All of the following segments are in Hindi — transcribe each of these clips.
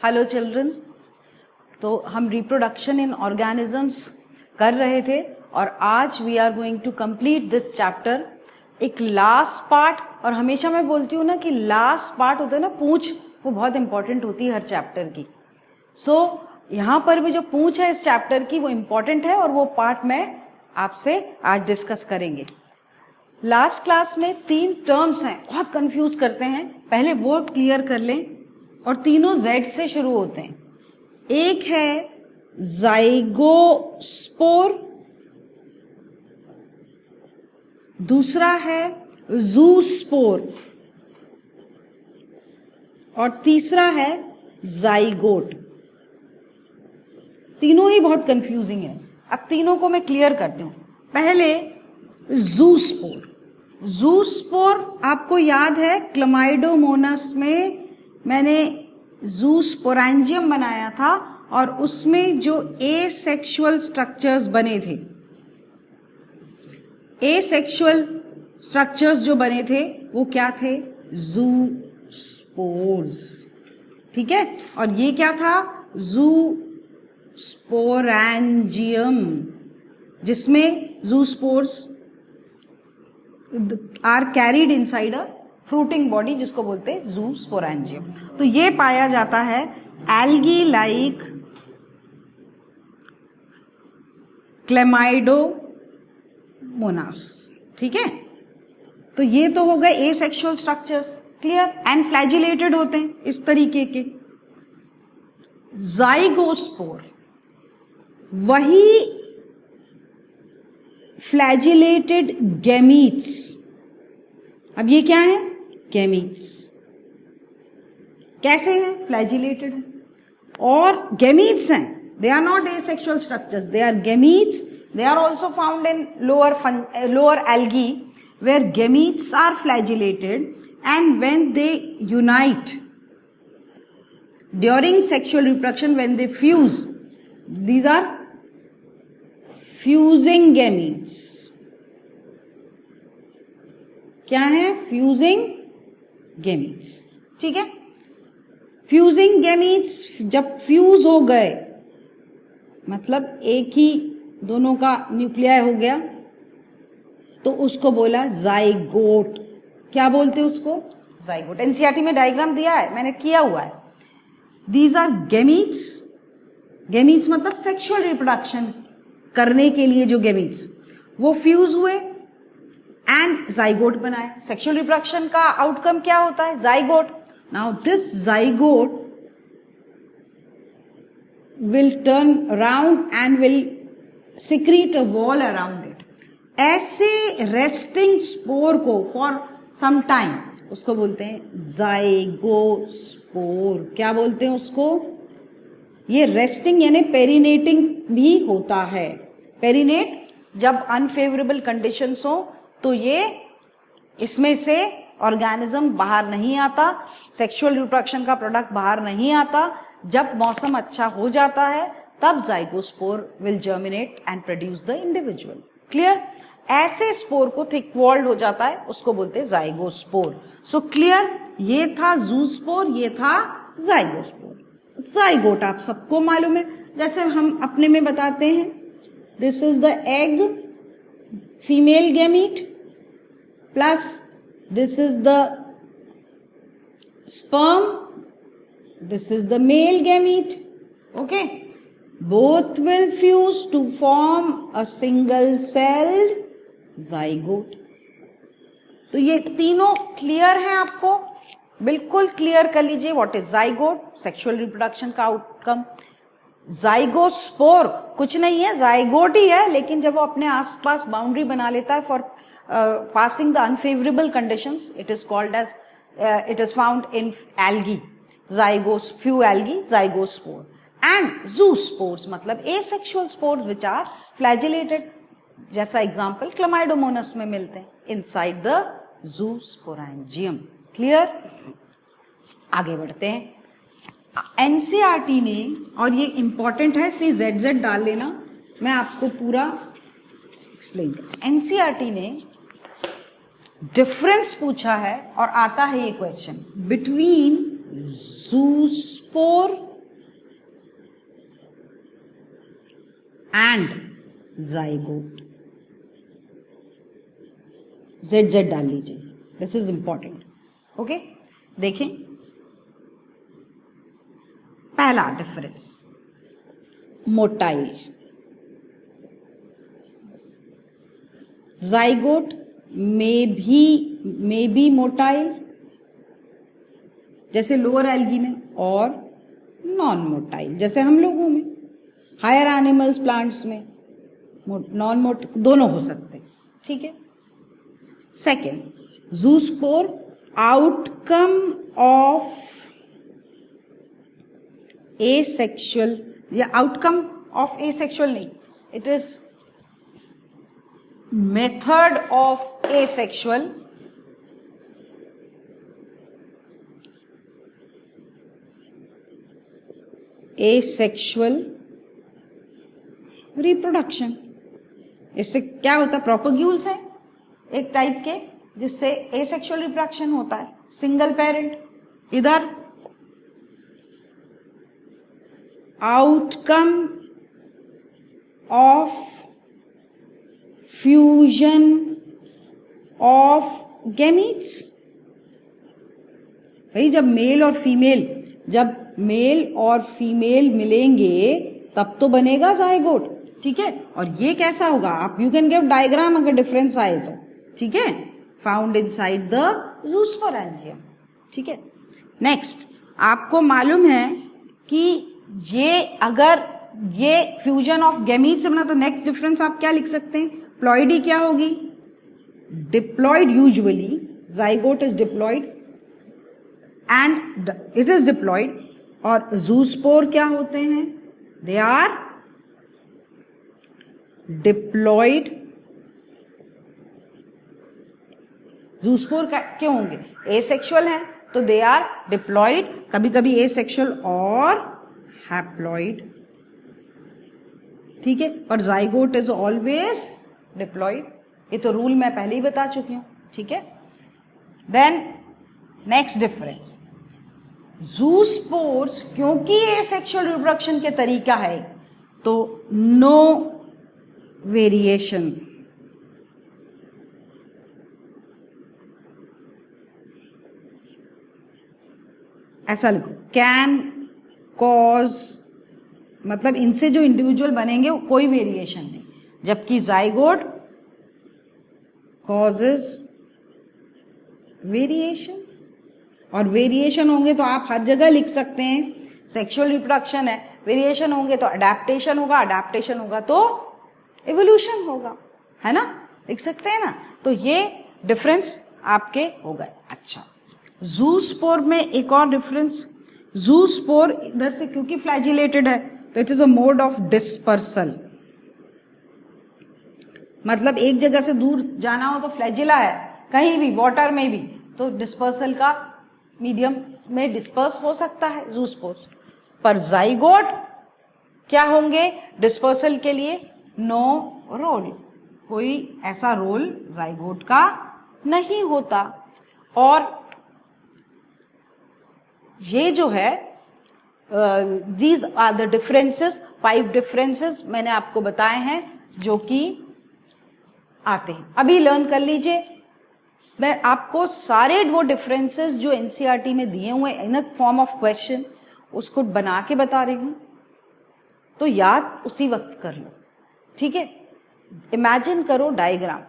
Hello children. तो हम रिप्रोडक्शन इन ऑर्गेनिजम्स कर रहे थे और आज we are going to complete this chapter. एक लास्ट पार्ट, और हमेशा मैं बोलती हूँ ना कि लास्ट पार्ट होता है ना पूंछ, वो बहुत इंपॉर्टेंट होती है हर चैप्टर की। सो यहाँ पर भी जो पूंछ है इस चैप्टर की वो इम्पॉर्टेंट है और वो पार्ट मैं आपसे आज डिस्कस करेंगे। लास्ट क्लास में 3 टर्म्स हैं, बहुत कंफ्यूज करते हैं, पहले वो क्लियर कर लें। और तीनों Z से शुरू होते हैं। एक है जाइगोस्पोर, दूसरा है जूस्पोर और तीसरा है जाइगोट। तीनों ही बहुत कंफ्यूजिंग है। अब तीनों को मैं क्लियर करती हूँ। पहले जूस्पोर। जूस्पोर आपको याद है क्लमाइडोमोनास में मैंने जूस्पोरेंजियम बनाया था और उसमें जो एसेक्सुअल स्ट्रक्चर्स बने थे, एसेक्सुअल स्ट्रक्चर्स जो बने थे वो क्या थे? जूस्पोर्स। ठीक है, और ये क्या था? जूस्पोरेंजियम, जिसमें zoospores are carried inside a fruiting body, जिसको बोलते हैं जूस्पोरेंजियम। तो ये पाया जाता है एल्गी लाइक क्लेमाइडोमोनास। ठीक है, तो ये तो हो गए asexual structures, clear. And flagellated होते हैं इस तरीके के। जाइगोस्पोर वही फ्लैजिलेटेड गैमीट्स। अब ये क्या है? गैमीट्स। कैसे हैं? फ्लैजिलेटेड है और गैमीट्स हैं। They are not asexual structures, they are gametes. They are also found in lower algae where gametes are flagellated, and when they unite during sexual reproduction, when they fuse, these are fusing gametes. क्या है? Fusing gametes. ठीक है, फ्यूजिंग गैमीट्स जब फ्यूज हो गए, मतलब एक ही दोनों का न्यूक्लियाई हो गया, तो उसको बोला जाइगोट। क्या बोलते हैं उसको? जाइगोट। एनसीईआरटी में डायग्राम दिया है, मैंने किया हुआ है। These are gametes. गैमीट्स मतलब सेक्सुअल रिप्रोडक्शन करने के लिए जो गैमीट्स, वो फ्यूज हुए एंड जाइगोट बनाए। सेक्सुअल रिप्रोडक्शन का आउटकम क्या होता है? Zygote. Now this zygote will turn around and will secrete a wall around it. ऐसे रेस्टिंग स्पोर को फॉर सम टाइम उसको बोलते हैं जाइगोस्पोर। क्या बोलते हैं उसको? ये रेस्टिंग यानी पेरिनेटिंग भी होता है। पेरिनेट जब अनफेवरेबल कंडीशंस हो तो ये इसमें से ऑर्गेनिज्म बाहर नहीं आता, सेक्सुअल रिप्रोडक्शन का प्रोडक्ट बाहर नहीं आता। जब मौसम अच्छा हो जाता है तब zygospore will germinate and produce the individual. Clear? ऐसे स्पोर को थिक वॉल्ड हो जाता है, उसको बोलते हैं जाइगोस्पोर। सो क्लियर, ये था जूस्पोर, ये था जाइगोस्पोर। जाइगोट आप सबको मालूम है, जैसे हम अपने में बताते हैं, this is the egg, female gamete, plus this is the sperm, this is the male gamete. Okay, both will fuse to form a single celled zygote. तो ये तीनों क्लियर हैं आपको? बिल्कुल क्लियर कर लीजिए। What is zygote? Sexual reproduction का आउटकम। जाइगोस्पोर कुछ नहीं है, जाइगोट ही है, लेकिन जब वो अपने आसपास बाउंड्री बना लेता है for passing the unfavorable conditions, it is called as it is found in algae, few algae, zygospore, and zoospores मतलब asexual spores which are flagellated, जैसा एग्जाम्पल क्लमाइडोमोनास में मिलते हैं inside the zoosporangium। क्लियर? आगे बढ़ते हैं। एनसीईआरटी ने, और ये इंपॉर्टेंट है इसलिए ZZ डाल लेना, मैं आपको पूरा एक्सप्लेन कर। एनसीईआरटी ने डिफरेंस पूछा है और आता है ये question between zoospore and zygote. ZZ डाल लीजिए, दिस इज इंपॉर्टेंट. ओके, देखें पहला difference, motile. zygote may be motile जैसे लोअर एल्गी में, और नॉन मोटाइल जैसे हम लोगों में. हायर एनिमल्स, प्लांट्स में नॉन मोट दोनों हो सकते हैं. ठीक है. Second, zoospore outcome of asexual, या आउटकम ऑफ एसेक्सुअल नहीं, it is method of asexual reproduction. इससे क्या होता है, प्रोपोग्यूल्स है एक टाइप के जिससे एसेक्सुअल रिप्रोडक्शन होता है. Single parent. इधर outcome of fusion of gametes. भाई जब मेल और फीमेल मिलेंगे तब तो बनेगा जाइगोट. ठीक है. और ये कैसा होगा, आप यू कैन गिव डायग्राम अगर डिफरेंस आए तो. ठीक है. Found inside the zoosporangium. ठीक है. नेक्स्ट, आपको मालूम है कि अगर ये फ्यूजन ऑफ गैमीट से बना, तो नेक्स्ट डिफरेंस आप क्या लिख सकते हैं, प्लॉइडी क्या होगी, diploid. Usually zygote is diploid and it is diploid. और जूस्पोर क्या होते हैं, दे आर डिप्लॉइड. जूस्पोर क्यों होंगे, एसेक्सुअल है तो दे आर डिप्लॉइड, कभी कभी एसेक्सुअल और हैप्लॉइड. ठीक है. पर जाइगोट इज ऑलवेज डिप्लॉइड. ये तो रूल मैं पहले ही बता चुकी हूं. ठीक है. देन नेक्स्ट डिफरेंस, जूस्पोर्स क्योंकि एसेक्सुअल रिप्रोडक्शन के तरीका है तो नो वेरिएशन. ऐसा लिखो, कैन कॉज, मतलब इनसे जो इंडिविजुअल बनेंगे कोई वेरिएशन नहीं, जबकि जाइगोट कॉजेज वेरिएशन. और वेरिएशन होंगे तो आप हर जगह लिख सकते हैं, सेक्सुअल रिप्रोडक्शन है, वेरिएशन होंगे तो अडेप्टेशन होगा, अडेप्टेशन होगा तो एवोल्यूशन होगा, है ना, लिख सकते हैं ना. तो ये डिफरेंस आपके हो गए. अच्छा, जूस्पोर में एक और डिफरेंस, जूस्पोर इधर से क्योंकि फ्लैजिलेटेड है तो it is a mode of dispersal. मतलब एक जगह से दूर जाना हो तो फ्लैजिला है, कहीं भी वाटर में भी, तो डिस्पर्सल का मीडियम में डिस्पर्स हो सकता है जूस्पोर्स. पर जाइगोट क्या होंगे, डिस्पर्सल के लिए नो रोल, कोई ऐसा रोल जाइगोट का नहीं होता. और ये जो है these are the differences, 5 differences मैंने आपको बताए हैं जो कि आते हैं. अभी लर्न कर लीजिए. मैं आपको सारे वो डिफरेंसेस जो एनसीईआरटी में दिए हुए इन अ फॉर्म ऑफ क्वेश्चन उसको बना के बता रही हूं, तो याद उसी वक्त कर लो. ठीक है. इमेजिन करो डायग्राम,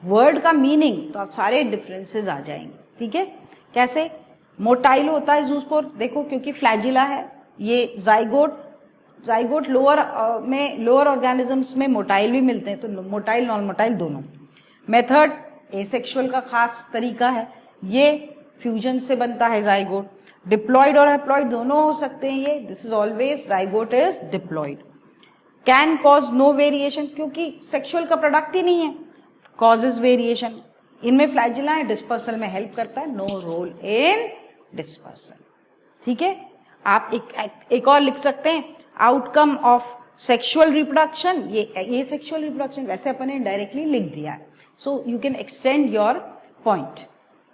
वर्ड का मीनिंग, तो आप सारे डिफरेंसेस आ जाएंगे. ठीक है. कैसे, मोटाइल होता है जूस्पोर, देखो क्योंकि फ्लैजिला है. ये जाइगोट लोअर ऑर्गेनिजम्स में मोटाइल भी मिलते हैं, तो मोटाइल नॉन मोटाइल दोनों. मेथड एसेक्सुअल का खास तरीका है, ये फ्यूजन से बनता है जाइगोट. डिप्लॉइड और हैप्लॉइड दोनों हो सकते हैं ये, this is always zygote is diploid. Can cause no variation, क्योंकि सेक्सुअल का प्रोडक्ट ही नहीं है, कॉजेज वेरिएशन. इनमें फ्लैजिला है, डिस्पर्सल में हेल्प करता है, नो रोल इन डिस्पर्सल. ठीक है. आप एक और लिख सकते हैं, आउटकम ऑफ सेक्सुअल रिप्रोडक्शन, ये सेक्सुअल रिप्रोडक्शन वैसे अपन ने डायरेक्टली लिख दिया है, so you can extend your point.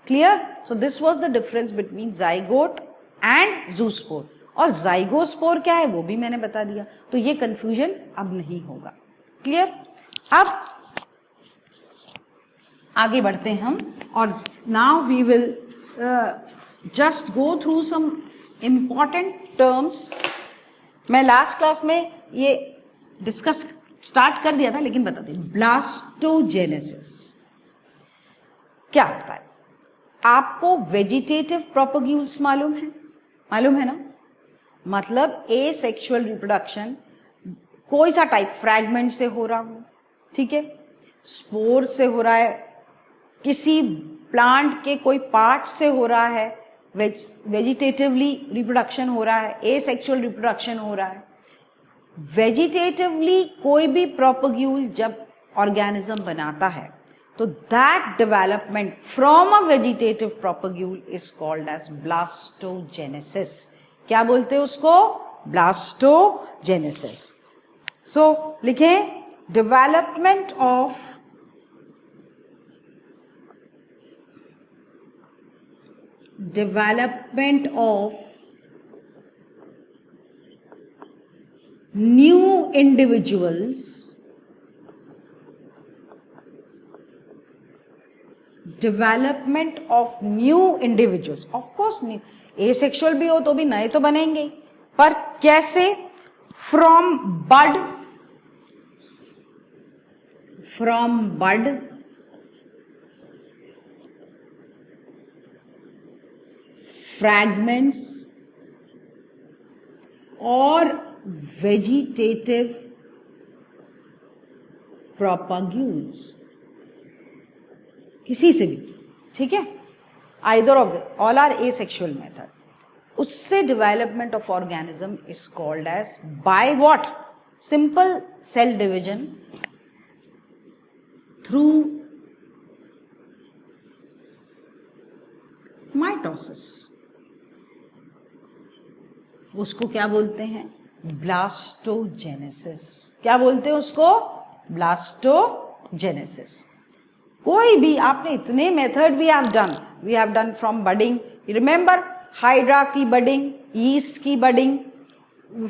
Clear? So this was the difference between zygote and zoospore. और जाइगोस्पोर क्या है वो भी मैंने बता दिया, तो ये कंफ्यूजन अब नहीं होगा। क्लियर? अब आगे बढ़ते हैं हम, और now we will just go through some important terms. मैं लास्ट क्लास में ये डिस्कस स्टार्ट कर दिया था, लेकिन बता दें, ब्लास्टोजेनेसिस क्या होता है? आपको वेजिटेटिव प्रोपग्यूल्स मालूम है ना? मतलब एसेक्सुअल रिप्रोडक्शन कोई सा टाइप, फ्रैगमेंट से हो रहा हो, ठीक है, स्पोर से हो रहा है, किसी प्लांट के कोई पार्ट से हो रहा है, वेजिटेटिवली रिप्रोडक्शन हो रहा है, एसेक्सुअल रिप्रोडक्शन हो रहा है। वेजिटेटिवली कोई भी प्रोपग्यूल जब ऑर्गेनिज्म बनाता है तो that development from a vegetative propagule is called as blastogenesis. क्या बोलते हैं उसको? ब्लास्टोजेनेसिस। सो लिखें, development of new individuals of course new, asexual भी हो तो भी नए तो बनेंगे, पर कैसे? from bud fragments और वेजिटेटिव प्रोपग्यूल्स, किसी से भी, ठीक है, either of the all are asexual method, उससे development of organism is called as by what? Simple cell division through mitosis. उसको क्या बोलते हैं? ब्लास्टोजेनेसिस। क्या बोलते हैं उसको? ब्लास्टोजेनेसिस। कोई भी आपने इतने method we have done from budding, remember hydra की बडिंग, यीस्ट की बडिंग,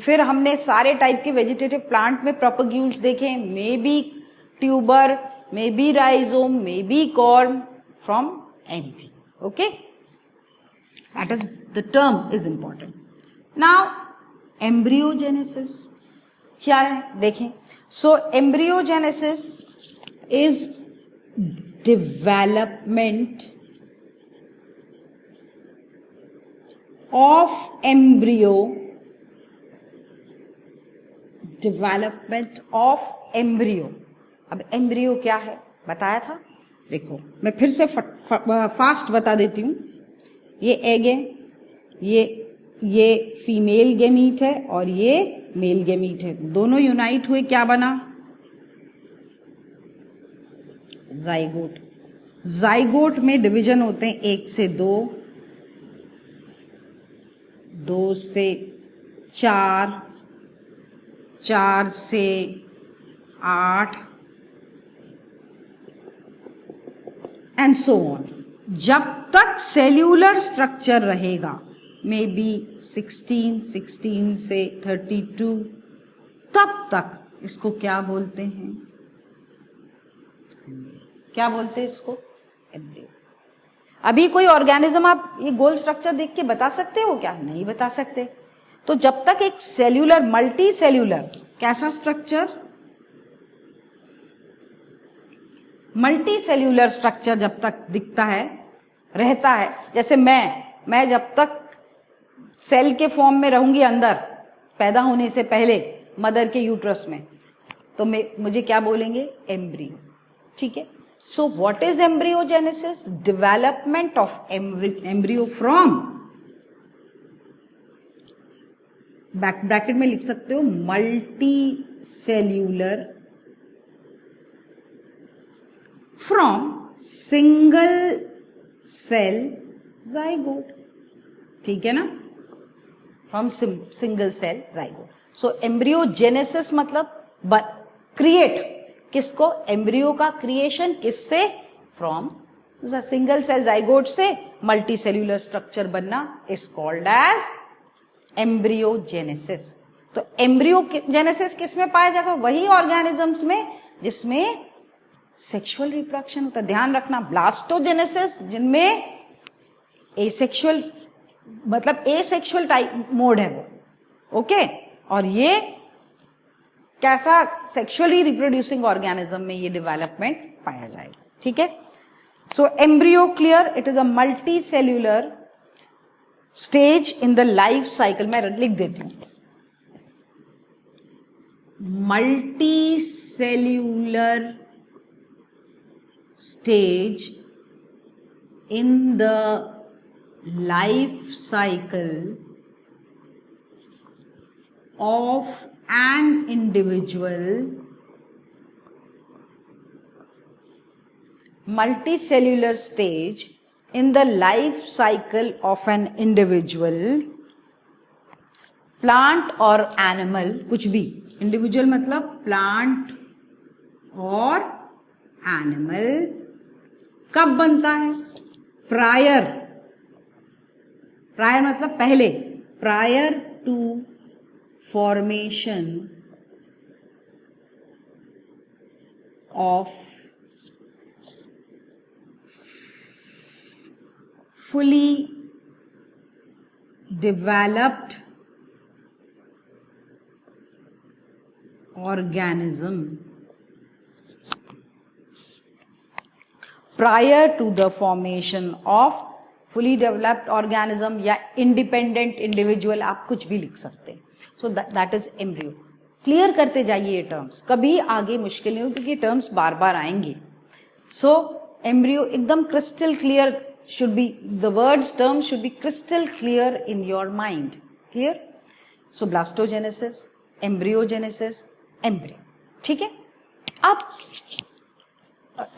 फिर हमने सारे टाइप के वेजिटेटिव प्लांट में प्रोपग्यूल्स देखे, may be tuber, may be rhizome, may be corm, from anything. Okay, that is the term is important. Now embryogenesis क्या है देखें। So embryogenesis is development of embryo, अब एम्ब्रियो क्या है बताया था, देखो मैं फिर से फास्ट बता देती हूँ। ये एग है, ये फीमेल गैमीट है और ये मेल गैमीट है, दोनों यूनाइट हुए क्या बना? जाइगोट। जाइगोट में डिवीजन होते हैं 1 से 2, 2 से 4, 4 से 8 एंड सो ऑन। जब तक सेल्यूलर स्ट्रक्चर रहेगा, मे बी 16 से 32, तब तक इसको क्या बोलते हैं? क्या बोलते हैं इसको? एम्ब्रियो। अभी कोई ऑर्गेनिज्म आप ये गोल स्ट्रक्चर देख के बता सकते हो क्या? नहीं बता सकते। तो जब तक एक सेल्यूलर, मल्टी सेल्यूलर, कैसा स्ट्रक्चर? मल्टी सेल्यूलर स्ट्रक्चर जब तक दिखता है, रहता है, जैसे मैं जब तक सेल के फॉर्म में रहूंगी अंदर, पैदा होने से पहले मदर के यूट्रस में, तो मुझे क्या बोलेंगे? एम्ब्रियो। ठीक है। So what is embryogenesis? Development of embryo from, bracket में लिख सकते हो, multicellular, from single cell zygote. ठीक है ना? From single cell zygote. So embryogenesis मतलब क्रिएट, किसको? एम्ब्रियो का क्रिएशन किससे? फ्रॉम सिंगल सेल जाइगोट से मल्टी सेल्यूलर स्ट्रक्चर बनना इज कॉल्ड एज एम्ब्रियोजेनेसिस। तो एम्ब्रियोजेनेसिस किस में पाया जाएगा? वही ऑर्गेनिजम्स में जिसमें सेक्सुअल रिप्रोडक्शन होता है। ध्यान रखना, ब्लास्टोजेनेसिस जिनमें एसेक्सुअल मतलब एसेक्सुअल टाइप मोड है वो, ओके। और ये कैसा सेक्सुअली रिप्रोड्यूसिंग ऑर्गेनिज्म में ये डेवलपमेंट पाया जाएगा, ठीक है। So embryo clear, it is a multi cellular stage in the life cycle. मैं लिख देती हूं, multi cellular stage in the life cycle of an individual, multicellular stage in the life cycle of an individual, plant or animal, कुछ भी, individual मतलब plant और animal, कब बनता है? प्रायर मतलब पहले, prior to formation of fully developed organism, prior to the formation of fully developed organism या independent individual, आप कुछ भी लिख सकते हैं। so that is embryo। Clear करते जाइए ये टर्म्स, कभी आगे मुश्किल नहीं हो क्योंकि टर्म्स बार बार आएंगे। so embryo एकदम crystal clear should be, the words terms should be crystal clear in your mind, clear। so blastogenesis, embryogenesis, embryo, ठीक है। अब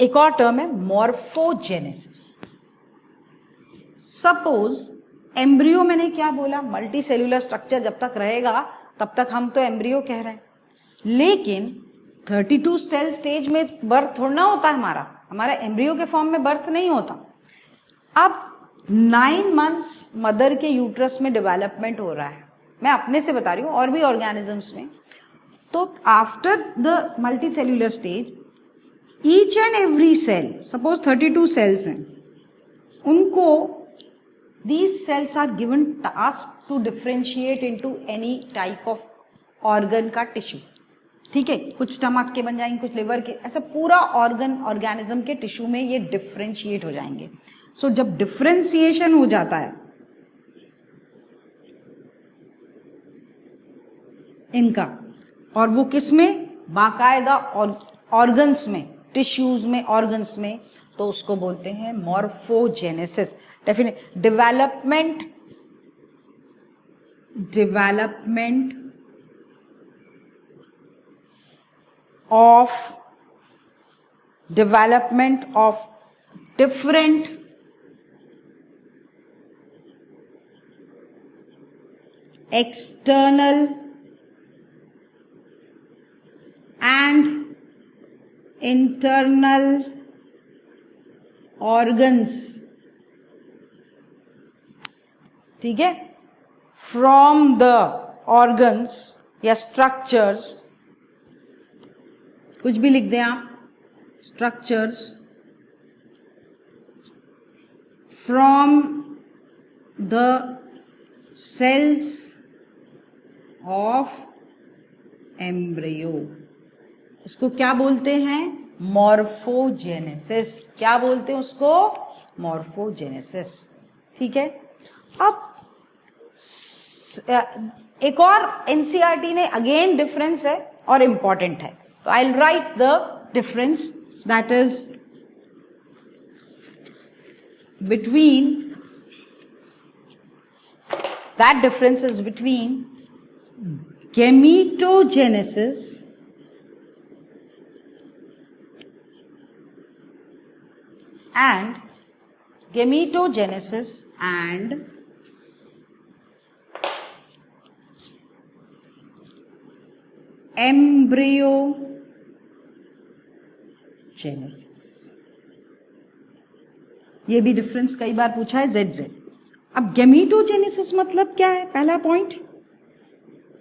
एक और टर्म है मॉर्फोजेनेसिस। सपोज एम्ब्रियो, मैंने क्या बोला, मल्टी सेल्यूलर स्ट्रक्चर जब तक रहेगा तब तक हम तो एम्ब्रियो कह रहे हैं, लेकिन 32 सेल स्टेज में बर्थ थोड़ा ना होता है हमारा एम्ब्रियो के फॉर्म में बर्थ नहीं होता। अब 9 मंथ्स मदर के यूट्रस में डेवलपमेंट हो रहा है, मैं अपने से बता रही हूँ, और भी ऑर्गेनिजम्स में। तो after the multi cellular stage each and every cell, suppose 32 cells हैं, उनको these cells are given task to differentiate into any type of organ का tissue, ठीक है। कुछ स्टमक के बन जाएंगे, कुछ लिवर के, ऐसा पूरा ऑर्गेनिज्म के टिश्यू में ये डिफ्रेंशिएट हो जाएंगे। सो जब डिफ्रेंशिएशन हो जाता है इनका, और वो किस में, बाकायदा ऑर्गन्स में, टिश्यूज में, ऑर्गन्स में, तो उसको बोलते हैं morphogenesis. Definite development of different external and internal organs, ठीक है, from the organs या structures, कुछ भी लिख दें आप, structures from the cells of embryo, इसको क्या बोलते हैं? मॉर्फोजेनेसिस। क्या बोलते हैं उसको? मॉर्फोजेनेसिस, ठीक है। अब एक और एनसीईआरटी ने अगेन डिफरेंस है और इंपॉर्टेंट है, तो I will write the difference, that is between, that difference is between gametogenesis and embryogenesis. ये भी डिफरेंस कई बार पूछा है, ZZ। अब गैमीटोजेनेसिस मतलब क्या है? पहला पॉइंट,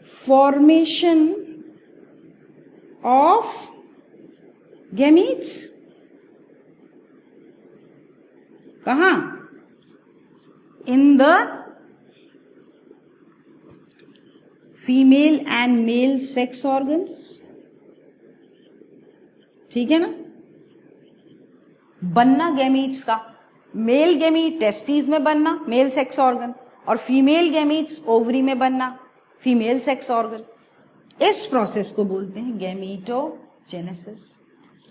फॉर्मेशन ऑफ गैमीट्स। कहां? In the female and male sex organs. ठीक है ना? बनना गैमीट्स का, मेल गैमीट टेस्टिस में बनना, मेल सेक्स ऑर्गन, और फीमेल गैमीट्स ओवरी में बनना, फीमेल सेक्स ऑर्गन। इस प्रोसेस को बोलते हैं गैमीटोजेनेसिस।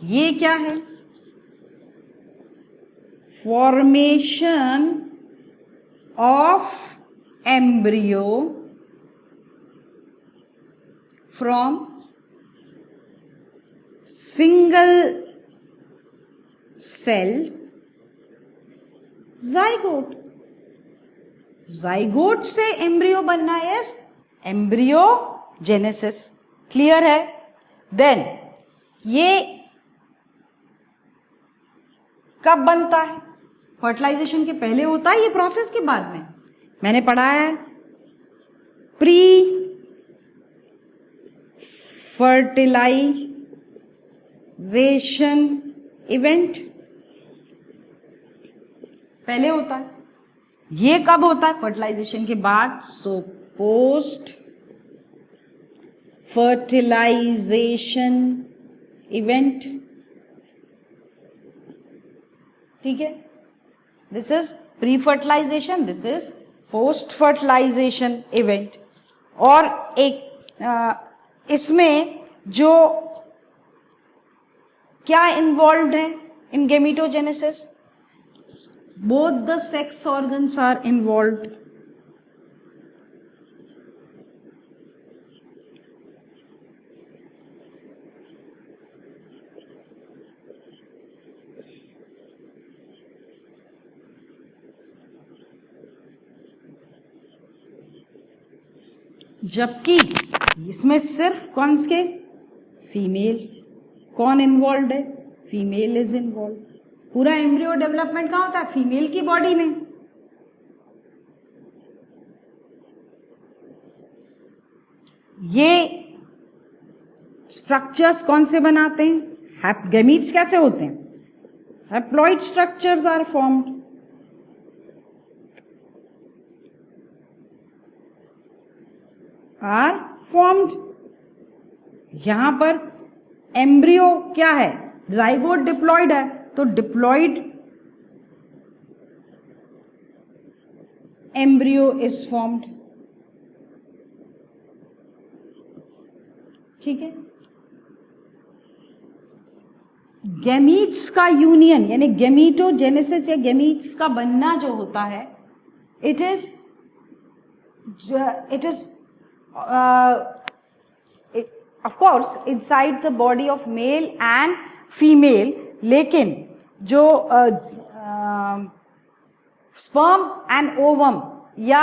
ये क्या है? Formation of embryo from single cell zygote. Zygote से एम्ब्रियो बनना यस, एम्ब्रियोजेनेसिस। क्लियर है? देन ये कब बनता है? फर्टिलाइजेशन के पहले होता है ये प्रोसेस के बाद में? मैंने पढ़ा है प्री फर्टिलाइजेशन इवेंट पहले होता है, ये कब होता है? फर्टिलाइजेशन के बाद। So post fertilisation event. ठीक है? This is pre fertilisation, this is post fertilisation event. और एक इसमें जो क्या इन्वॉल्व्ड है इन गैमीटोजेनेसिस? both the sex organs are involved. जबकि इसमें सिर्फ कौन के? फीमेल। कौन इन्वॉल्व है? Female is involve. पूरा एम्ब्रियो डेवलपमेंट कहाँ होता है? फीमेल की बॉडी में। ये स्ट्रक्चर्स कौन से बनाते हैं? गैमीट्स कैसे होते हैं? Haploid structures are formed. यहां पर एम्ब्रियो क्या है? जाइगोट डिप्लॉइड है, तो डिप्लॉइड एम्ब्रियो इज फॉर्म्ड। ठीक है? गैमीट्स का यूनियन यानी गैमीटोजेनेसिस या गैमीट्स का बनना जो होता है, it is of course inside the body of male and female, लेकिन जो स्पर्म एंड ओवम या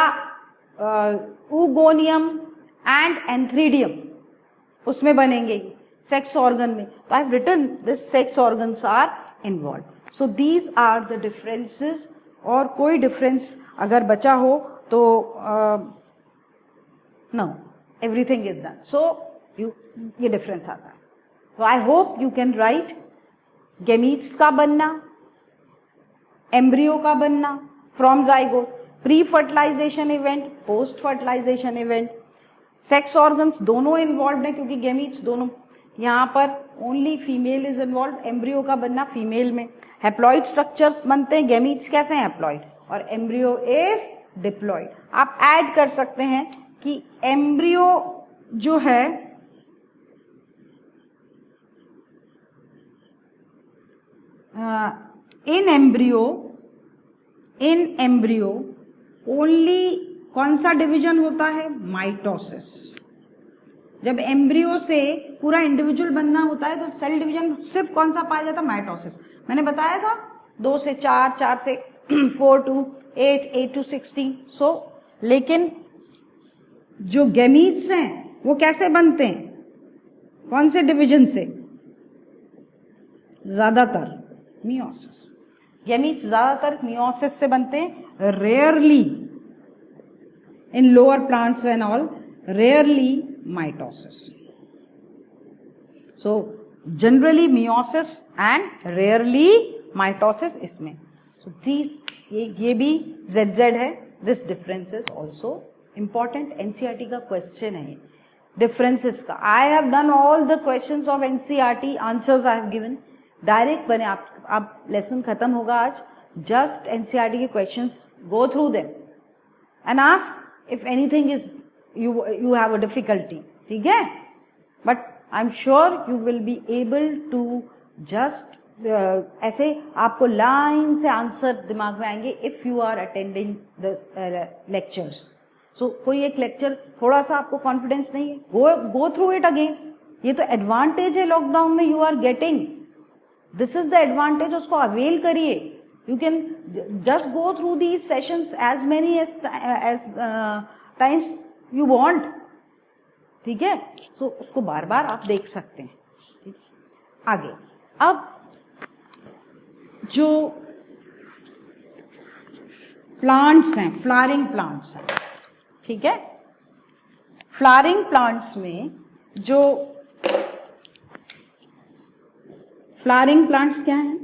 oogoनियम एंड एंथ्रीडियम उसमें बनेंगे सेक्स ऑर्गन में। तो I have written this sex organs are involve. So these are the differences. और कोई डिफरेंस अगर बचा हो तो no, everything is done. So ये डिफरेंस आता है। तो I hope you can write gametes का बनना, एम्ब्रियो का बनना from zygote, pre fertilisation event, post fertilisation event, sex organs दोनों इन्वॉल्व हैं क्योंकि गैमीट्स दोनों। यहाँ पर only female is involve, embryo का बनना फीमेल में। हैप्लॉइड स्ट्रक्चर्स बनते हैं, गैमीट्स कैसे हैं? हैप्लॉइड, और एम्ब्रियो इज डिप्लॉइड। आप ऐड कर सकते हैं कि एम्ब्रियो जो है इन एम्ब्रियो ओनली कौन सा डिवीजन होता है? माइटोसिस। जब एम्ब्रियो से पूरा इंडिविजुअल बनना होता है तो सेल डिवीजन सिर्फ कौन सा पाया जाता है? माइटोसिस। मैंने बताया था 2 से 4, 4 से 4 to 8, 8 to 16। सो लेकिन जो गैमीट्स हैं वो कैसे बनते हैं? कौन से डिवीजन से? ज्यादातर मियोसिस। गैमीट्स ज्यादातर मियोसिस से बनते हैं, rarely in lower plants and all, rarely mitosis. So generally meiosis and rarely mitosis इसमें. सो दिस ये भी ZZ है. This difference is also important. NCERT का क्वेश्चन है डिफरेंसेस का. I have done all the questions of NCERT, answers I have given. Direct बने आप लेसन खत्म होगा आज. जस्ट एनसीईआरटी के questions, go through them and ask if anything is you have a difficulty. ठीक है, but I am sure you will be able to just ऐसे आपको लाइन से आंसर दिमाग में आएंगे if you are attending the lectures. So कोई एक लेक्चर थोड़ा सा आपको कॉन्फिडेंस नहीं है, गो थ्रू इट अगेन. ये तो एडवांटेज है लॉकडाउन में you are getting. This is the advantage, उसको अवेल करिए. You can just go through these sessions as many as times you want. ठीक है, सो उसको बार बार आप देख सकते हैं. ठीक, आगे अब जो प्लांट्स हैं, फ्लावरिंग प्लांट्स हैं. ठीक है, फ्लावरिंग प्लांट्स में जो फ्लावरिंग प्लांट्स क्या हैं?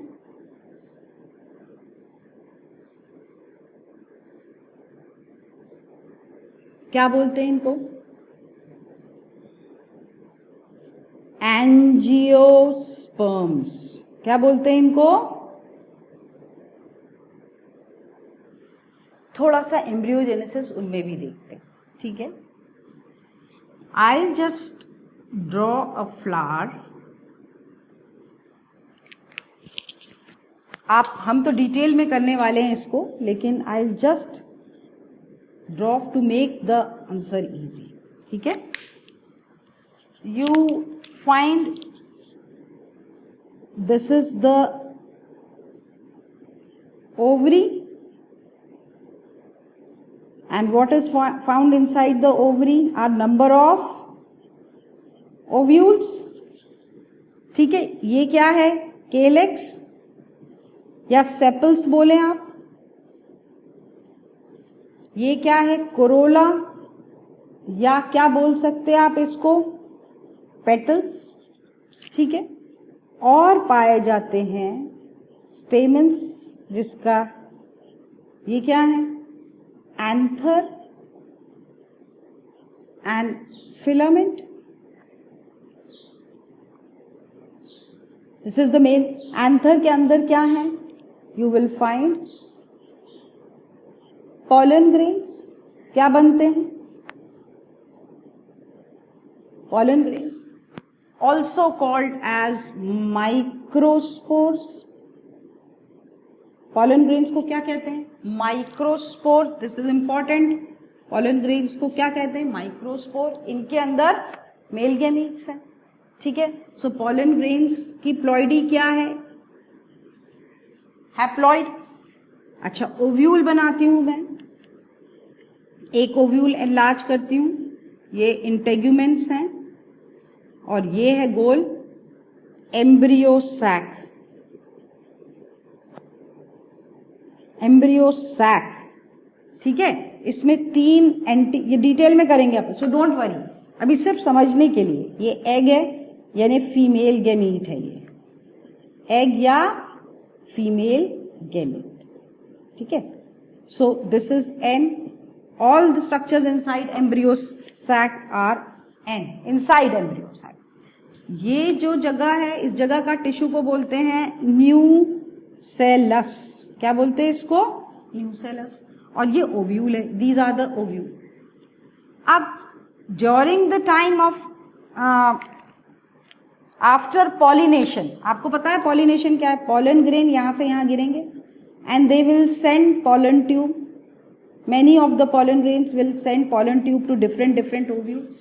क्या बोलते हैं इनको? एंजियोस्पर्म्स. क्या बोलते हैं इनको? थोड़ा सा एम्ब्रियोजेनेसिस उनमें भी देखते हैं. ठीक है, I just draw a flower. हम तो डिटेल में करने वाले हैं इसको, लेकिन I just draw two make the answer easy. ठीक है, you find this is the ovary and what is found inside the ovary are number of ovules. ठीक है, ये क्या है? केलेक्स या सेपल्स बोले आप. ये क्या है? कोरोला, या क्या बोल सकते हैं आप इसको? पेटल्स. ठीक है, और पाए जाते हैं स्टेमन्स, जिसका ये क्या है? Anther and filament. This is the main. Anther के अंदर क्या है? You will find pollen grains. क्या बनते हैं? Pollen grains, also called as microspores. Pollen grains को क्या कहते हैं? Microspores. This is important. Pollen grains को क्या कहते हैं? माइक्रोस्पोर. इनके अंदर मेल गैमीट्स हैं. ठीक है, सो पॉलन ग्रेन्स की प्लॉइडी क्या है? हैप्लॉइड. अच्छा, ओव्यूल बनाती हूं मैं. एक ओव्यूल एनलार्ज करती हूं. ये इंटेग्यूमेंट्स हैं और ये है गोल एम्ब्रियो सैक. Embryo sac. ठीक है, इसमें 3 ये डिटेल में करेंगे अपन, सो डोंट वरी. अभी सिर्फ समझने के लिए, ये एग है यानी फीमेल गैमीट है. ये एग या फीमेल गैमीट. ठीक है, so this is n. All the structures inside embryo sac are n. Inside embryo sac. ये जो जगह है, इस जगह का टिश्यू को बोलते हैं न्यूसेलस. क्या बोलते हैं इसको? न्यूसेलस. और ये ओव्यूल है. These are the ovule. अब during the time of after pollination, आपको पता है पॉलिनेशन क्या है? पॉलन ग्रेन यहां से यहां गिरेंगे and they will send pollen tube. Many of the pollen grains will send pollen tube to different ovules.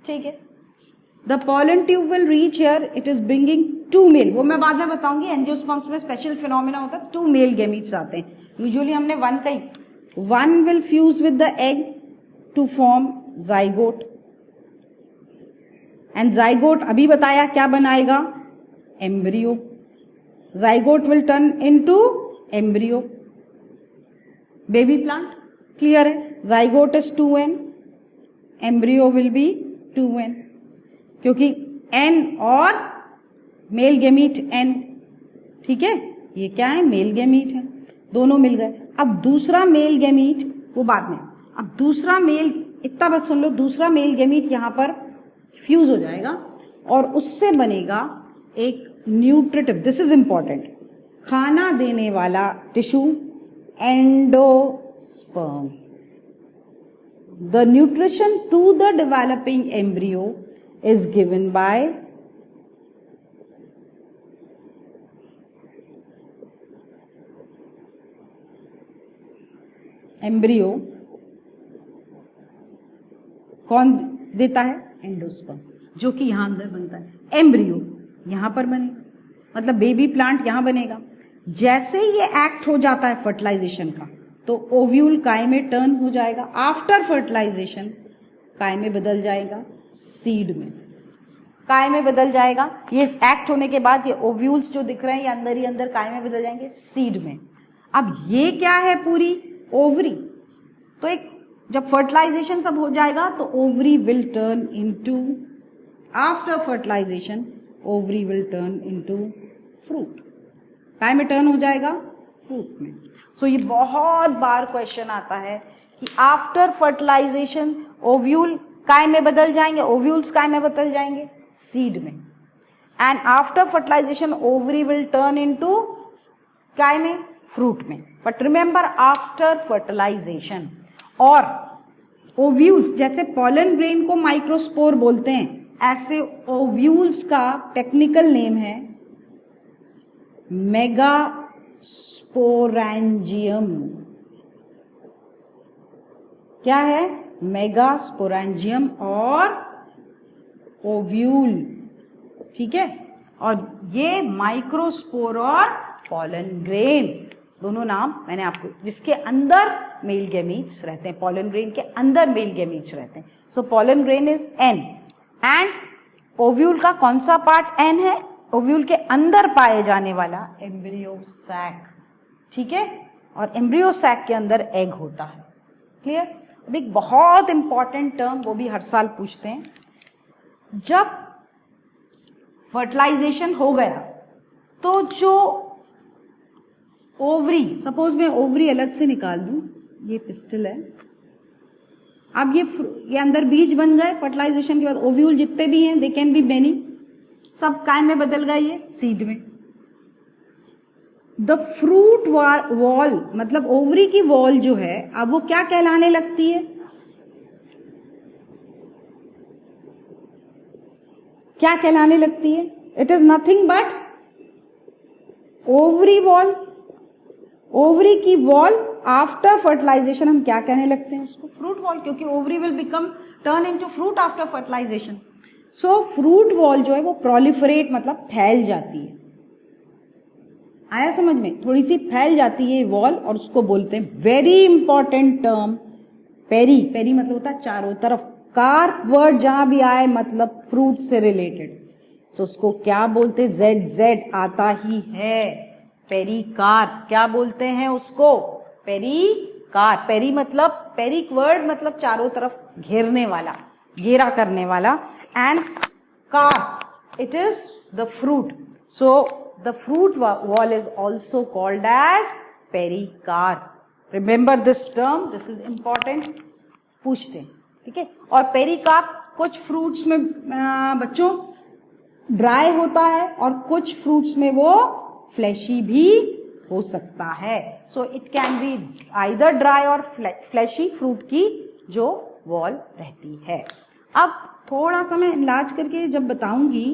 ठीक है, the pollen tube will reach here. It is bringing 2 male. वो मैं बाद में बताऊंगी. एंजियोस्पर्म्स में स्पेशल फिनोमेना होता है. 2 मेल गैमीट्स आते हैं. यूजुअली हमने 1 कही. 1 will fuse with the egg to form zygote. And zygote अभी बताया क्या बनाएगा? Embryo. Zygote will turn into embryo, baby plant, clear है. Zygote is 2n, embryo will be 2n, क्योंकि n और मेल गेमीट n. ठीक है, ये क्या है, मेल गेमीट है, दोनों मिल गए. अब दूसरा मेल गेमीट वो बाद में. अब दूसरा मेल, इतना बस सुन लो, दूसरा मेल गेमीट यहां पर फ्यूज हो जाएगा और उससे बनेगा एक न्यूट्रिटिव, दिस इज इंपॉर्टेंट, खाना देने वाला tissue, endosperm. The nutrition to the developing embryo is given by embryo. कौन देता है, एंडोस्पर्म, जो कि यहां अंदर बनता है. एम्ब्रियो यहां पर बनेगा, मतलब बेबी प्लांट यहां बनेगा. जैसे ये एक्ट हो जाता है फर्टिलाइजेशन का, तो ओव्यूल काय में टर्न हो जाएगा. आफ्टर फर्टिलाइजेशन काय में बदल जाएगा सीड में, काय में बदल जाएगा. ये एक्ट होने के बाद ये ओव्यूल्स जो दिख रहे हैं ये अंदर ही अंदर काय में बदल जाएंगे सीड में. अब ये क्या है, पूरी ओवरी. तो एक जब फर्टिलाइजेशन सब हो जाएगा तो ovary will turn into, after fertilisation ovary will turn into fruit. काय में टर्न हो जाएगा, फ्रूट में. सो ये बहुत बार क्वेश्चन आता है कि आफ्टर फर्टिलाइजेशन ओव्यूल काय में बदल जाएंगे, ओव्यूल्स काय में बदल जाएंगे, सीड में. And after fertilisation ovary will turn into काय में, फ्रूट में. But remember after fertilisation. और ओव्यूल्स, जैसे पॉलन ग्रेन को माइक्रोस्पोर बोलते हैं, ऐसे ओव्यूल्स का टेक्निकल नेम है मेगास्पोरेंजियम. क्या है, मेगास्पोरेंजियम और ओव्यूल. ठीक है, और ये माइक्रोस्पोर और पॉलन ग्रेन दोनों नाम मैंने आपको, जिसके अंदर मेल गैमीट्स रहते हैं, पॉलन ग्रेन के अंदर मेल गैमीट्स रहते हैं. So pollen grain is N and ovule का कौन सा पार्ट एन है, ओव्यूल के अंदर पाए जाने वाला एम्ब्रियो सैक. ठीक है, और एम्ब्रियो सैक के अंदर एग होता है. क्लियर. अब एक बहुत इंपॉर्टेंट टर्म, वो भी हर साल पूछते हैं. जब फर्टिलाइजेशन हो गया तो जो ओवरी, सपोज मैं ओवरी अलग से निकाल दूं, ये पिस्टल है. अब ये अंदर बीज बन गए फर्टिलाइजेशन के बाद. ओव्यूल जितने भी हैं, दे कैन बी मेनी, सब काय में बदल गए, ये सीड में. द फ्रूट वॉल, मतलब ओवरी की वॉल जो है, अब वो क्या कहलाने लगती है, क्या कहलाने लगती है, it is nothing but ovary wall. Ovary की वॉल आफ्टर फर्टिलाइजेशन हम क्या कहने लगते हैं उसको, फ्रूट वॉल, क्योंकि ovary will become turn into fruit after fertilisation. So fruit wall जो है वो प्रोलिफरेट, मतलब फैल जाती है. आया समझ में, थोड़ी सी फैल जाती है वॉल, और उसको बोलते हैं, very important term, peri. Peri मतलब होता है चारों तरफ. कार्प वर्ड जहां भी आए मतलब फ्रूट से रिलेटेड, तो उसको क्या बोलते हैं, जेड जेड आता ही है, पेरिकार्प. क्या बोलते हैं उसको, पेरिकार्प. पेरी मतलब, पेरिक वर्ड मतलब चारों तरफ घेरने वाला, घेरा करने वाला. And carp, it is the fruit. So the fruit wall is also called as pericarp. Remember this term, this is important, पूछते हैं. ठीक है. और पेरिकार्प कुछ फ्रूट्स में बच्चों ड्राई होता है, और कुछ फ्रूट्स में वो फ्लैशी भी हो सकता है. So it can be either dry और फ्लैशी, फ्रूट की जो वॉल रहती है. अब थोड़ा सा मैं इलाज करके जब बताऊंगी,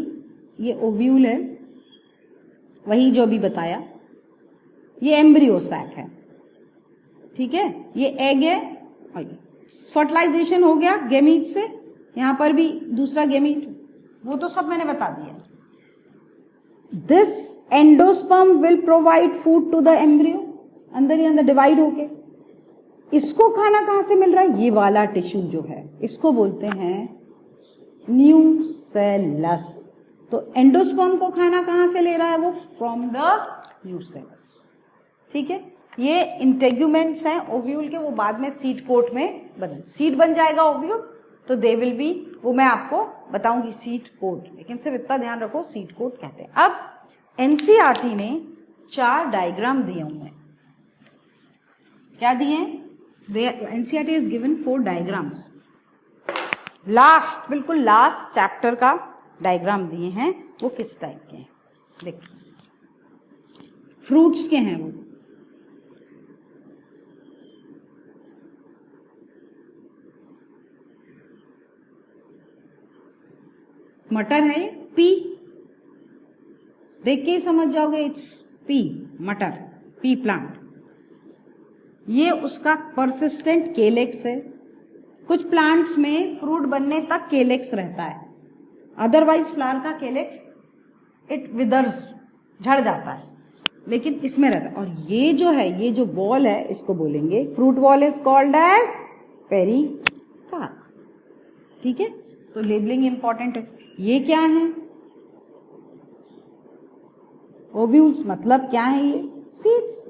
ये ओव्यूल है, वही जो भी बताया, ये एम्ब्रियो सैक है. ठीक है, ये एग है, और फर्टिलाइजेशन हो गया गेमीट से, यहां पर भी दूसरा गेमीट, वो तो सब मैंने बता दिया. This endosperm will provide food to the embryo, अंदर ही अंदर डिवाइड होके. इसको खाना कहां से मिल रहा है, ये वाला टिश्यू जो है, इसको बोलते हैं न्यूसेलस. तो एंडोस्पर्म को खाना कहां से ले रहा है वो, फ्रॉम द न्यूसेलस. ठीक ठीक है। ये इंटेग्यूमेंट्स हैं ओव्यूल के, वो बाद में सीड कोट में बदल, सीड बन जाएगा ओव्यूल तो दे विल बी, वो मैं आपको बताऊंगी सीड कोट, लेकिन सिर्फ इतना ध्यान रखो सीड कोट कहते हैं। अब एनसीईआरटी ने 4 डायग्राम दिए हुए हैं। क्या दिए हैं? NCERT is given 4 diagrams. Last, बिल्कुल लास्ट चैप्टर का डायग्राम दिए हैं। वो किस टाइप के हैं देखिए, फ्रूट्स के हैं वो। मटर है ये, पी, देख के ही समझ जाओगे इट्स पी, मटर, पी प्लांट। ये उसका परसिस्टेंट केलेक्स है। कुछ प्लांट्स में फ्रूट बनने तक केलेक्स रहता है, अदरवाइज फ्लावर का केलेक्स इट विदर्स, झड़ जाता है, लेकिन इसमें रहता है। और ये जो है, ये जो बॉल है, इसको बोलेंगे fruit wall is called as pericarp. ठीक है, तो लेबलिंग इंपॉर्टेंट है। ये क्या है? ओव्यूल्स, मतलब क्या है ये? सीड्स।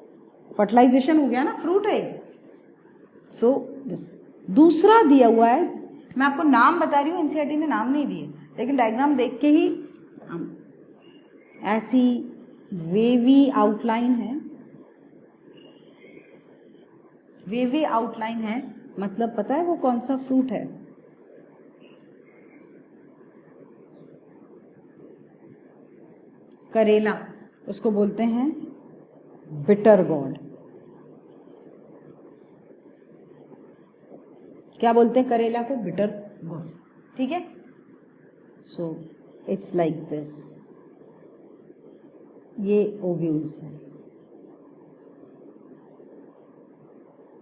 फर्टिलाइजेशन हो गया ना, फ्रूट है। सो दिस दूसरा दिया हुआ है, मैं आपको नाम बता रही हूँ, एनसीईआरटी ने नाम नहीं दिए, लेकिन डायग्राम देख के ही ऐसी वेवी आउटलाइन है, वेवी आउटलाइन है, मतलब पता है वो कौन सा फ्रूट है? करेला, उसको बोलते हैं बिटर गॉड। क्या बोलते हैं करेला को? Bitter gourd. ठीक है, सो इट्स लाइक दिस। ये ओव्यूल्स है।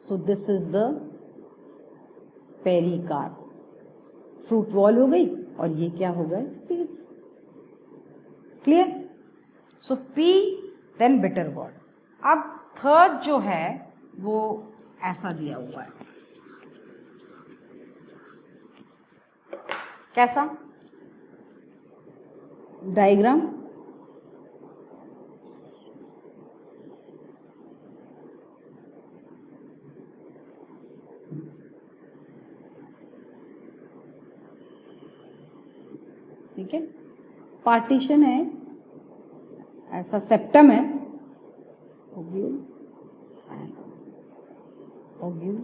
So this is the pericarp. Fruit wall हो गई और ये क्या हो गए? सीड्स। क्लियर? सो पी देन बिटर गॉड। अब थर्ड जो है वो ऐसा दिया हुआ है, कैसा डायग्राम? ठीक है, पार्टीशन है, ऐसा सेप्टम है, ovule, ovule.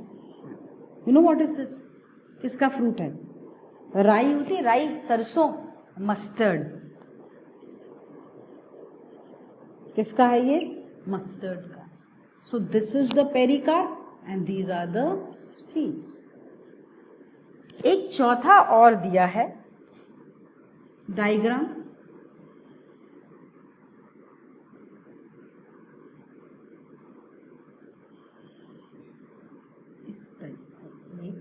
You know what is this? किसका फ्रूट है? राई होती है, राई, सरसों, मस्टर्ड। किसका है ये? मस्टर्ड का। So this is the pericarp and these are the seeds. एक चौथा और दिया है डायग्राम, इस टाइप का, 1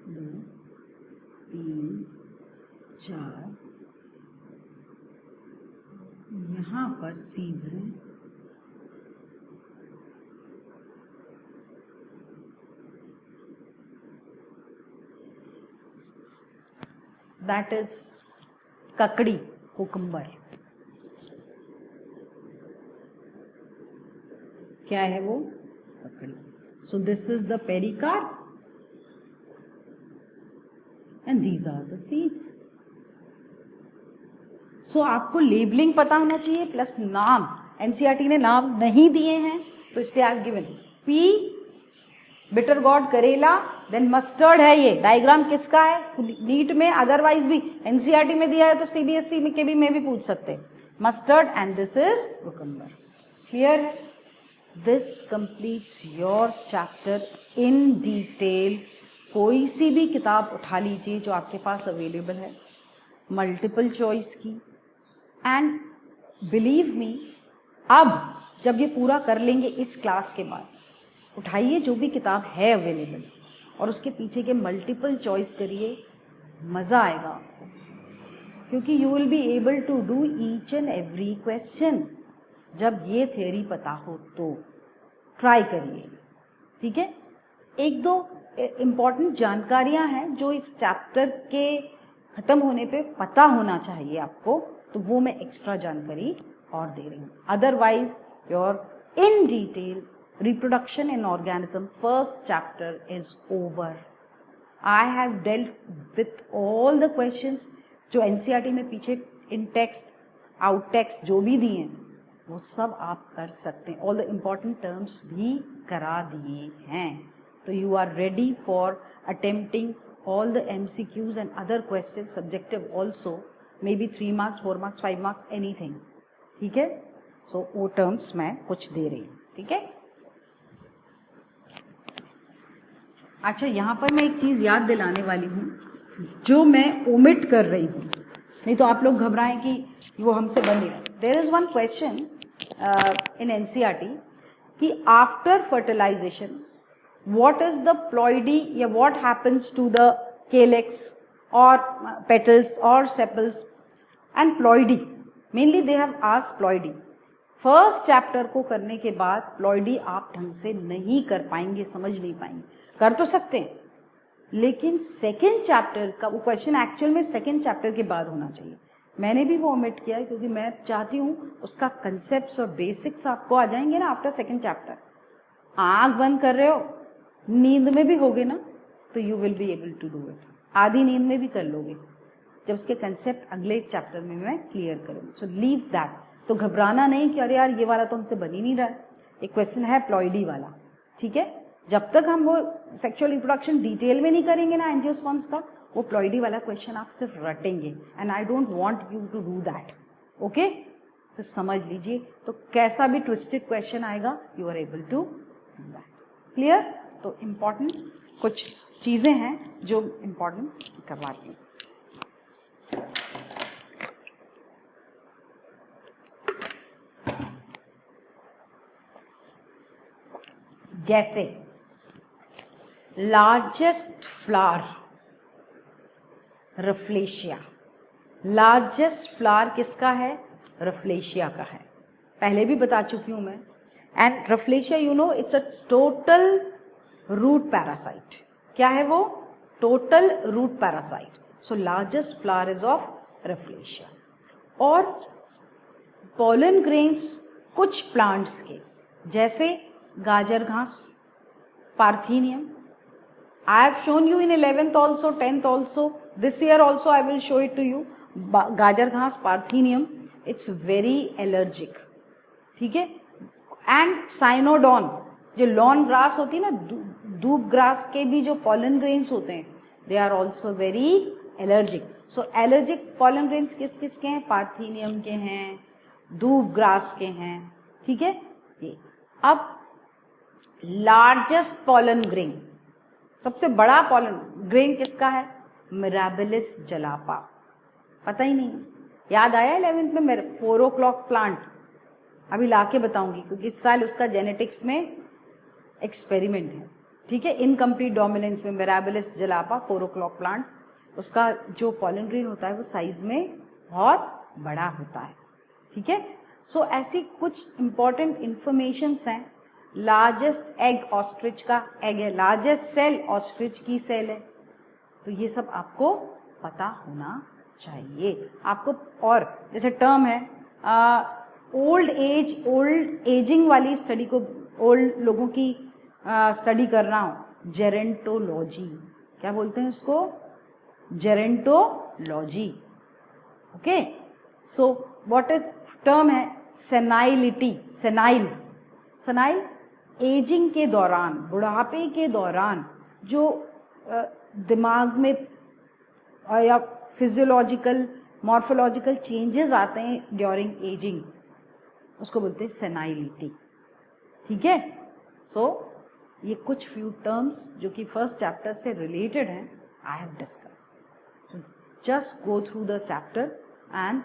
2 3 4, यहां पर सीड्स हैं, दैट इज ककड़ी, कुकुम्बर। क्या है वो? ककड़ी। So this is the pericarp and these are the seeds. So आपको लेबलिंग पता होना चाहिए प्लस नाम। एनसीईआरटी ने नाम नहीं दिए हैं तो इसलिए I given P, bitter gourd, करेला, देन मस्टर्ड है। ये डायग्राम किसका है? नीट में, अदरवाइज भी एनसीईआरटी में दिया है तो सीबीएसई में के भी में भी पूछ सकते हैं। Mustard and this is cucumber. Clear है? This completes your chapter in detail. कोई सी भी किताब उठा लीजिए जो आपके पास अवेलेबल है, मल्टीपल चॉइस की, एंड बिलीव मी, अब जब ये पूरा कर लेंगे इस क्लास के बाद, उठाइए जो भी किताब है अवेलेबल और उसके पीछे के मल्टीपल चॉइस करिए, मज़ा आएगा आपको, क्योंकि you will be able to do each and every question जब ये थ्योरी पता हो तो। ट्राई करिए, ठीक है? 1-2 इम्पॉर्टेंट जानकारियां हैं जो इस चैप्टर के ख़त्म होने पे पता होना चाहिए आपको, तो वो मैं एक्स्ट्रा जानकारी और दे रही हूँ। Otherwise your in detail reproduction in organism. First chapter is over. I have dealt with all the questions जो NCERT में पीछे in text, out text जो भी दिए हैं वो सब आप कर सकते हैं. All the important terms भी करा दिए हैं. तो you are ready for attempting all the MCQs and other questions, subjective also, maybe 3 marks, 4 marks, 5 marks, anything. ठीक है. So वो terms मैं कुछ दे रही हूँ. ठीक है. अच्छा, यहाँ पर मैं एक चीज़ याद दिलाने वाली हूँ जो मैं ओमिट कर रही हूँ, नहीं तो आप लोग घबराएं कि वो हमसे बन नहीं रहा. There is one question in NCERT कि after fertilisation what is the ploidy या what happens to the calyx or petals or sepals and ploidy. Mainly they have asked ploidy. First chapter को करने के बाद प्लॉइडी आप ढंग से नहीं कर पाएंगे, समझ नहीं पाएंगे. कर तो सकते हैं लेकिन सेकेंड चैप्टर का वो क्वेश्चन एक्चुअल में सेकेंड चैप्टर के बाद होना चाहिए. मैंने भी वो ओमिट किया है क्योंकि मैं चाहती हूँ उसका कंसेप्ट और बेसिक्स आपको आ जाएंगे ना आफ्टर सेकेंड चैप्टर. आँख बंद कर रहे हो, नींद में भी होगे ना तो you will be able to do it. आधी नींद में भी कर लोगे जब उसके कंसेप्ट अगले चैप्टर में मैं क्लियर करूँगी. So leave that. तो घबराना नहीं कि अरे यार ये वाला तो हमसे बन ही नहीं रहा है. एक क्वेश्चन है प्लॉइडी वाला. ठीक है. जब तक हम वो सेक्सुअल रिप्रोडक्शन डिटेल में नहीं करेंगे ना एंजियोस्पर्म्स का, वो प्लॉइडी वाला क्वेश्चन आप सिर्फ रटेंगे. And I don't want you to do that. Okay, सिर्फ समझ लीजिए. तो कैसा भी ट्विस्टेड क्वेश्चन आएगा you are able to do that. Clear. तो इम्पॉर्टेंट कुछ चीज़ें हैं जो इम्पॉर्टेंट करवाती हैं. जैसे largest flower rafflesia. Largest flower किसका है? रफ्लेशिया का है. पहले भी बता चुकी हूं मैं. And rafflesia you know it's a total root parasite. क्या है वो? Total root parasite. So largest flower is of rafflesia. और पॉलन ग्रेन्स कुछ प्लांट्स के जैसे गाजर घास, parthenium. I have shown you in 11th also, 10th also, this year also I will show it to you. गाजर घास, पार्थेनियम, it's very allergic. ठीक है. एंड साइनोडॉन जो लॉन ग्रास होती है ना, दूब ग्रास के भी जो पॉलन ग्रेन्स होते हैं they are also very allergic. So allergic pollen grains किस किस के हैं? पार्थेनियम के हैं, दूब ग्रास के हैं. ठीक है. ये अब लार्जेस्ट पॉलन ग्रेन, सबसे बड़ा पॉलन ग्रेन किसका है? मिराबिलिस जलापा. पता ही नहीं. याद आया 11th में मेरे 4 o'clock प्लांट अभी लाके बताऊंगी क्योंकि इस साल उसका जेनेटिक्स में एक्सपेरिमेंट है. ठीक है. इनकम्प्लीट डोमिनेंस में मिराबिलिस जलापा 4 o'clock प्लांट, उसका जो पॉलन ग्रेन होता है वो साइज में बहुत बड़ा होता है. ठीक है. सो ऐसी कुछ इंपॉर्टेंट इंफॉर्मेशंस हैं. लार्जेस्ट एग ऑस्ट्रिच का एग है, लार्जेस्ट सेल ऑस्ट्रिच की सेल है. तो ये सब आपको पता होना चाहिए आपको. और जैसे टर्म है ओल्ड एजिंग वाली स्टडी को, ओल्ड लोगों की स्टडी करना हो, जेरेंटोलॉजी. क्या बोलते हैं उसको? Gerontology. Okay. So what is term है? सेनाइलिटी. सेनाइल एजिंग के दौरान, बुढ़ापे के दौरान जो दिमाग में या फिजियोलॉजिकल मॉर्फोलॉजिकल चेंजेस आते हैं ड्यूरिंग एजिंग, उसको बोलते हैं सेनाइलिटी. ठीक है. सो ये कुछ फ्यू टर्म्स जो कि फर्स्ट चैप्टर से रिलेटेड हैं I have discuss. Just go through the chapter and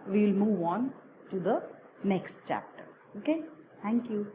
we will move on to the next chapter. Okay. Thank you.